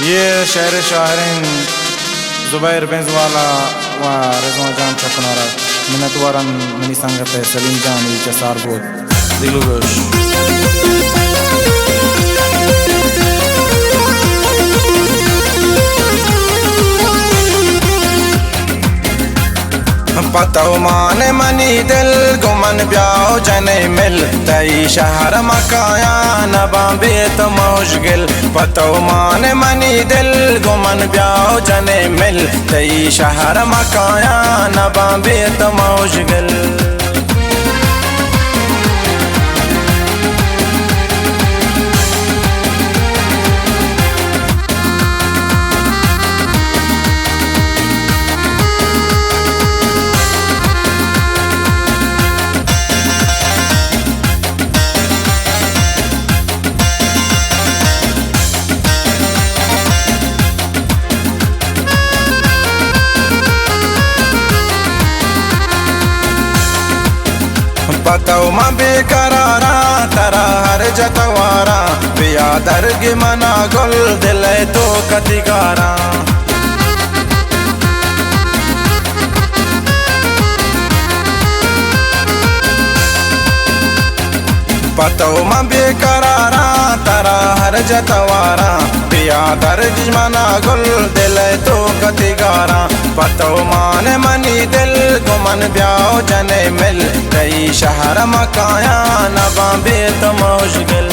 ये शहर शाहरीन जुबैर बेंजवाला व रज़वान जान चकनारा मिनतवारन मनी संगत सलीम जान चसार बोध दिलुगोश पतो माने मनी दिल गुमन ब्याओ जने मिल तई शहर मकाया नबा बेत मौजगिल पतो माने मनी दिल गुमन ब्याओ जने मिल तई शहर मकाया नबा बेत मौजगिल पतो मां बेकरारा तरा हर जतवारा पिया दर्ग मना गुल दिल तो कतिकारा पतो मां बेकरारा तरा हर जतवारा पिया दर्ग मना गुल दिल तो कतिकारा पतो माने मनी दिल गुमन ब्याओ जने मिल तई शहर मकाया नबा बेत मौजगिल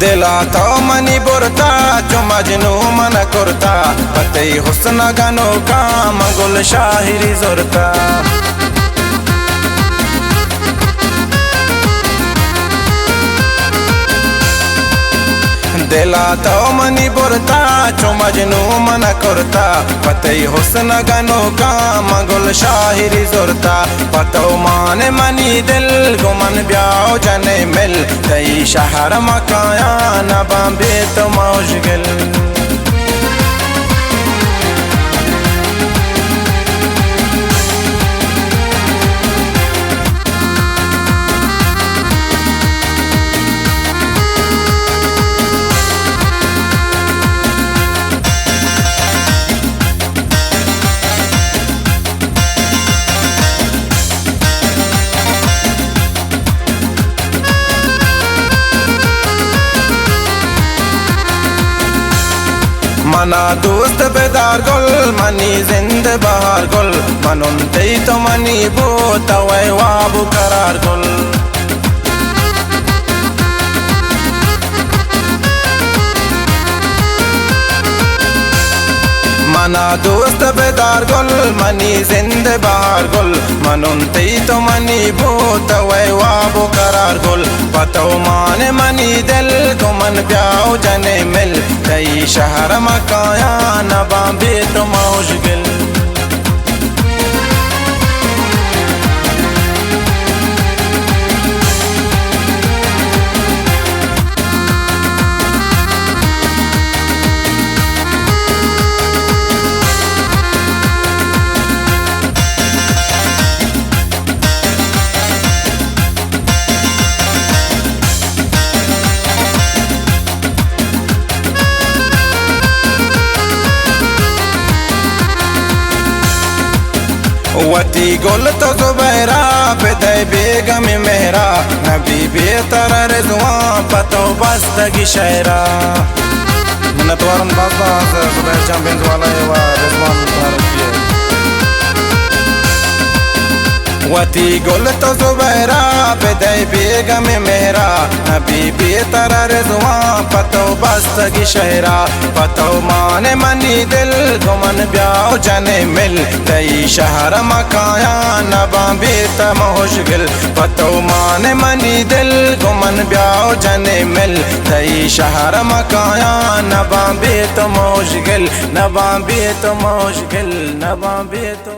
दिला तो मनी बुरता जो मजनू मन कुरता पते हुस्न गनो का मंगुल शाहिरी जुरता दिला तो मनी बुरता जो मजनू मन कुरता पते हुस्न गनो का मंगुल शाहिरी जुरता पतो माने मनी दिल गुमन ब्याओ जने मिल तई शहर मकाया नबा बेत मौजगिल मना दोस्त बेदार गुल मनी जिंद बहार गुल मनुन तई तो मनी बो तवे वाबु करार गुल मना दोस्त बेदार गुल मनी जिंद बहार गुल मनुन तई तो मनी बो तवे वाबु करार गुल पतो माने मनी दिल गुमन ब्याओ जने मिल तई शहर मकाया नबा बेत मौजगिल वती गुल तो जुबैरा बेदय बेगम मेहरा नबी बेतर रिज़वान पतो बस्तगी शहरा मिनतवारन बाज़ा जुबैर जान बेंजवाला व रिज़वान वती गुल तो जुबैरा बेदई बेगम मेहरा नबी बेतर रिजवा पतो बस्तगी शहरा पतो माने मनी दिल गुमन ब्याओ जने मिल तई शहर मकाया नबा बेत मुश्किल पतो माने मनी दिल गुमन ब्याओ जने मिल तई शहर मकाया नबा बेत मुश्किल नबा बेत मुश्किल नबा बेत